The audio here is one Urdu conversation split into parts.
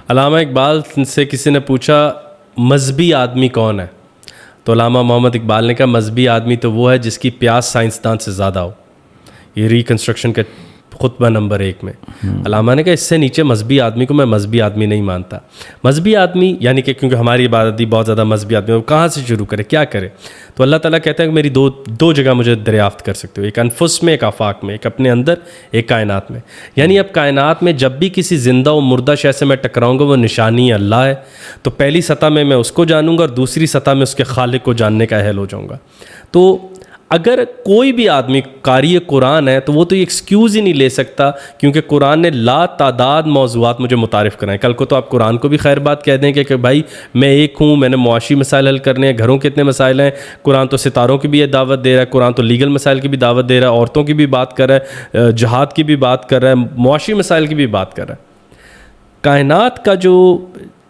علامہ اقبال سے کسی نے پوچھا مذہبی آدمی کون ہے، تو علامہ محمد اقبال نے کہا مذہبی آدمی تو وہ ہے جس کی پیاس سائنسدان سے زیادہ ہو. یہ ریکنسٹرکشن کے خطبہ نمبر 1 میں علامہ نے کہا اس سے نیچے مذہبی آدمی کو میں مذہبی آدمی نہیں مانتا. مذہبی آدمی یعنی کہ کیونکہ ہماری عبادت دی بہت زیادہ مذہبی آدمی ہے، وہ کہاں سے شروع کرے، کیا کرے؟ تو اللہ تعالیٰ کہتا ہے کہ میری دو جگہ مجھے دریافت کر سکتے ہو، ایک انفس میں، ایک آفاق میں، ایک اپنے اندر، ایک کائنات میں. یعنی اب کائنات میں جب بھی کسی زندہ و مردہ شے سے میں ٹکراؤں گا وہ نشانی اللہ ہے، تو پہلی سطح میں اس کو جانوں گا اور دوسری سطح میں اس کے خالق کو جاننے کا اہل ہو جاؤں گا. تو اگر کوئی بھی آدمی قاری قرآن ہے تو وہ تو یہ ایکسکیوز ہی نہیں لے سکتا، کیونکہ قرآن نے لا تعداد موضوعات مجھے متعارف کرائیں. کل کو تو آپ قرآن کو بھی خیر بات کہہ دیں کہ بھائی میں ایک ہوں، میں نے معاشی مسائل حل کرنے ہیں، گھروں کے اتنے مسائل ہیں. قرآن تو ستاروں کی بھی یہ دعوت دے رہا ہے، قرآن تو لیگل مسائل کی بھی دعوت دے رہا ہے، عورتوں کی بھی بات کر رہا ہے، جہاد کی بھی بات کر رہا ہے، معاشی مسائل کی بھی بات کر رہا ہے. کائنات کا جو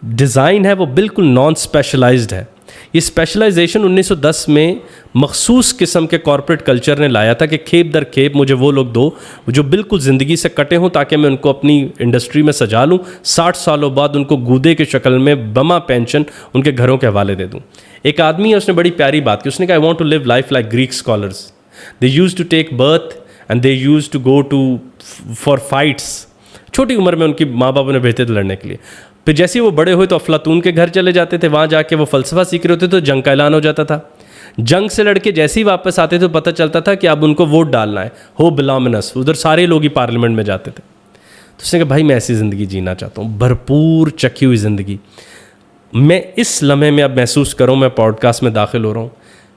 ڈیزائن ہے وہ بالکل نان اسپیشلائزڈ ہے. یہ اسپیشلائزیشن 1910 میں مخصوص قسم کے کارپوریٹ کلچر نے لایا تھا کہ کھیپ در کھیپ مجھے وہ لوگ دو جو بالکل زندگی سے کٹے ہوں تاکہ میں ان کو اپنی انڈسٹری میں سجا لوں، 60 سالوں بعد ان کو گودے کے شکل میں بما پینشن ان کے گھروں کے حوالے دے دوں. ایک آدمی ہے، اس نے بڑی پیاری بات کی، اس نے کہا I want to live life like Greek scholars. They use to take birth and they use to go to for fights. چھوٹی عمر میں ان کی ماں باپ انہیں بھیجتے تھے لڑنے کے لیے. پھر جیسے وہ بڑے ہوئے تو افلاطون کے گھر چلے جاتے تھے، وہاں جا کے وہ فلسفہ سیکھ رہے ہوتے تو جنگ کا اعلان ہو جاتا تھا. جنگ سے لڑ کے جیسے ہی واپس آتے تو پتہ چلتا تھا کہ اب ان کو ووٹ ڈالنا ہے، ہو بلامنس، ادھر سارے لوگ ہی پارلیمنٹ میں جاتے تھے. تو اس نے کہا بھائی میں ایسی زندگی جینا چاہتا ہوں، بھرپور چکی ہوئی زندگی. میں اس لمحے میں اب محسوس کروں میں پوڈ کاسٹ میں داخل ہو رہا ہوں.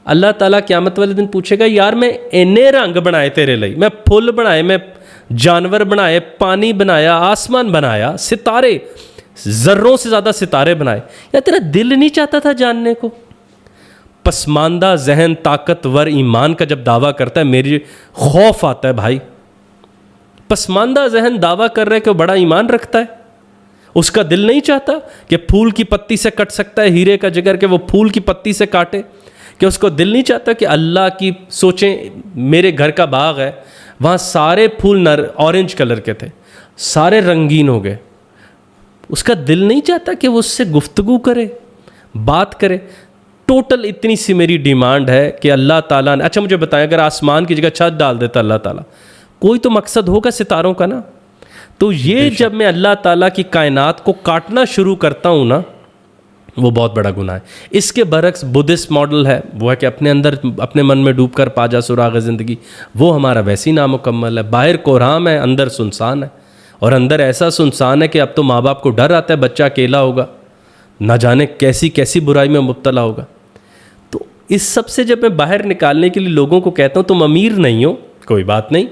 اللہ تعالیٰ قیامت والے دن پوچھے گا یار میں اینے رنگ بنائے تیرے لیے، میں پھول بنائے، میں جانور بنائے، پانی بنایا، آسمان بنایا، ستارے، ذروں سے زیادہ ستارے بنائے، یا تیرا دل نہیں چاہتا تھا جاننے کو؟ پسماندہ ذہن طاقتور ایمان کا جب دعویٰ کرتا ہے میری خوف آتا ہے بھائی. پسماندہ ذہن دعویٰ کر رہا ہے کہ وہ بڑا ایمان رکھتا ہے، اس کا دل نہیں چاہتا کہ پھول کی پتی سے کٹ سکتا ہے ہیرے کا جگر، کہ وہ پھول کی پتی سے کاٹے؟ کہ اس کو دل نہیں چاہتا کہ اللہ کی سوچیں میرے گھر کا باغ ہے، وہاں سارے پھول اورنج کلر کے تھے، سارے رنگین ہو گئے، اس کا دل نہیں چاہتا کہ وہ اس سے گفتگو کرے، بات کرے؟ ٹوٹل اتنی سی میری ڈیمانڈ ہے کہ اللہ تعالیٰ نے، اچھا مجھے بتائیں اگر آسمان کی جگہ چھت ڈال دیتا اللہ تعالیٰ، کوئی تو مقصد ہوگا ستاروں کا نا. تو یہ جب میں اللہ تعالیٰ کی کائنات کو کاٹنا شروع کرتا ہوں نا، وہ بہت بڑا گناہ ہے. اس کے برعکس بدھسٹ ماڈل ہے، وہ ہے کہ اپنے اندر اپنے من میں ڈوب کر پا جا سراغ زندگی. وہ ہمارا ویسی نامکمل ہے. باہر کوہرام ہے، اندر سنسان ہے، اور اندر ایسا سنسان ہے کہ اب تو ماں باپ کو ڈر آتا ہے بچہ اکیلا ہوگا، نہ جانے کیسی کیسی برائی میں مبتلا ہوگا. تو اس سب سے جب میں باہر نکالنے کے لیے لوگوں کو کہتا ہوں تم امیر نہیں ہو کوئی بات نہیں،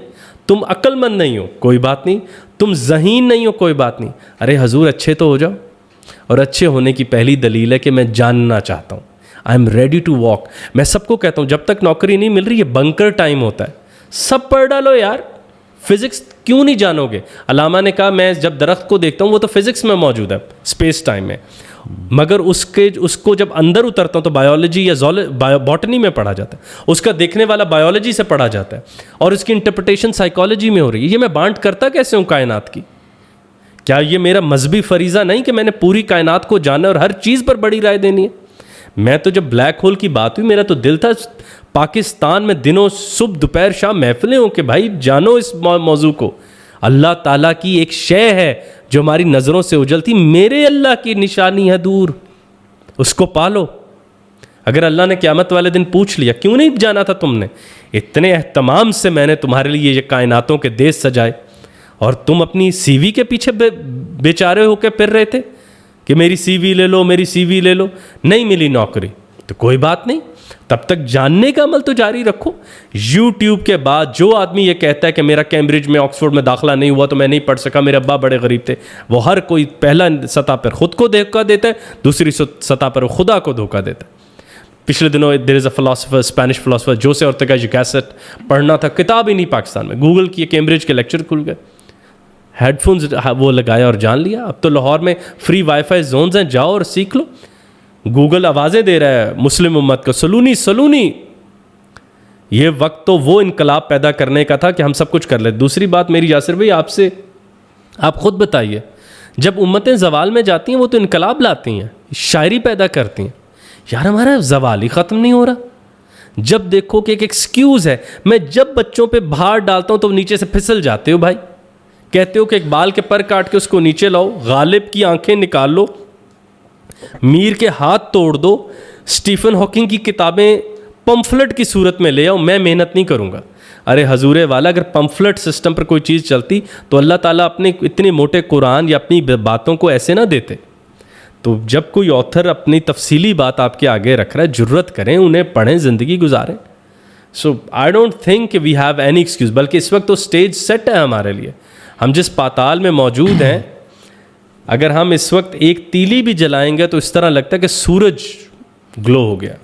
تم عقل مند نہیں ہو کوئی بات نہیں، تم ذہین نہیں ہو کوئی بات نہیں. ارے حضور اچھے تو ہو جاؤ. اور اچھے ہونے کی پہلی دلیل ہے کہ میں جاننا چاہتا ہوں. I am ready to walk. میں سب کو کہتا ہوں جب تک نوکری نہیں مل رہی، یہ بنکر ٹائم ہوتا ہے، سب پڑھ ڈالو یار. فزکس کیوں نہیں جانو گے؟ علامہ نے کہا میں جب درخت کو دیکھتا ہوں وہ تو فزکس میں موجود ہے، اسپیس ٹائم میں، مگر اس کو جب اندر اترتا ہوں تو بایولوجی یا باٹنی میں پڑھا جاتا ہے، اس کا دیکھنے والا بایولوجی سے پڑھا جاتا ہے، اور اس کی انٹرپریٹیشن سائیکالوجی میں ہو رہی ہے. یہ میں بانٹ کرتا کیسے ہوں کائنات کی؟ کیا یہ میرا مذہبی فریضہ نہیں کہ میں نے پوری کائنات کو جانا اور ہر چیز پر بڑی رائے دینی ہے؟ میں تو جب بلیک ہول کی بات ہوئی میرا تو دل تھا پاکستان میں دنوں صبح دوپہر شام محفلیں ہوں کہ بھائی جانو اس موضوع کو. اللہ تعالیٰ کی ایک شے ہے جو ہماری نظروں سے اجلتی، میرے اللہ کی نشانی ہے دور، اس کو پالو. اگر اللہ نے قیامت والے دن پوچھ لیا کیوں نہیں جانا تھا تم نے، اتنے اہتمام سے میں نے تمہارے لیے یہ کائناتوں کے دیش سجائے، اور تم اپنی سی وی کے پیچھے بیچارے ہو کے پھر رہے تھے کہ میری سی وی لے لو، میری سی وی لے لو. نہیں ملی نوکری تو کوئی بات نہیں، تب تک جاننے کا عمل تو جاری رکھو. یوٹیوب کے بعد جو آدمی یہ کہتا ہے کہ میرا کیمبرج میں آکسفورڈ میں داخلہ نہیں ہوا تو میں نہیں پڑھ سکا، میرے ابا بڑے غریب تھے، وہ ہر کوئی پہلا سطح پر خود کو دھوکہ دیتا ہے، دوسری سطح پر خدا کو دھوکہ دیتا ہے. پچھلے دنوں there is a philosopher, Spanish philosopher José Ortega y Gasset پڑھنا تھا، کتاب ہی نہیں پاکستان میں، گوگل کی کیمبرج کے لیکچر کھل گئے، ہیڈ فونز وہ لگایا اور جان لیا. اب تو لاہور میں فری وائی فائی زونز ہیں، جاؤ اور سیکھ لو. گوگل آوازیں دے رہا ہے مسلم امت کو، سلونی. یہ وقت تو وہ انقلاب پیدا کرنے کا تھا کہ ہم سب کچھ کر لیں. دوسری بات میری یاسر بھائی آپ سے، آپ خود بتائیے جب امتیں زوال میں جاتی ہیں وہ تو انقلاب لاتی ہیں, شاعری پیدا کرتی ہیں. یار ہمارا زوال ہی ختم نہیں ہو رہا. جب دیکھو کہ ایک ایکسکیوز ہے, میں جب بچوں پہ بھار ڈالتا ہوں تو نیچے سے پھسل جاتے ہو بھائی. کہتے ہو کہ اقبال کے پر کاٹ کے اس کو نیچے لاؤ, غالب کی آنکھیں نکال لو, میر کے ہاتھ توڑ دو, اسٹیفن ہاکنگ کی کتابیں پمفلٹ کی صورت میں لے آؤ, میں محنت نہیں کروں گا. ارے حضور والا, اگر پمفلٹ سسٹم پر کوئی چیز چلتی تو اللہ تعالیٰ اپنے اتنے موٹے قرآن یا اپنی باتوں کو ایسے نہ دیتے. تو جب کوئی آتھر اپنی تفصیلی بات آپ کے آگے رکھ رہا ہے, جرت کریں, انہیں پڑھیں, زندگی گزاریں. سو آئی ڈونٹ تھنک کہ وی ہیو اینی ایکسکیوز, بلکہ اس وقت تو اسٹیج سیٹ ہے ہمارے لیے. ہم جس پاتال میں موجود ہیں, اگر ہم اس وقت ایک تیلی بھی جلائیں گے تو اس طرح لگتا ہے کہ سورج گلو ہو گیا.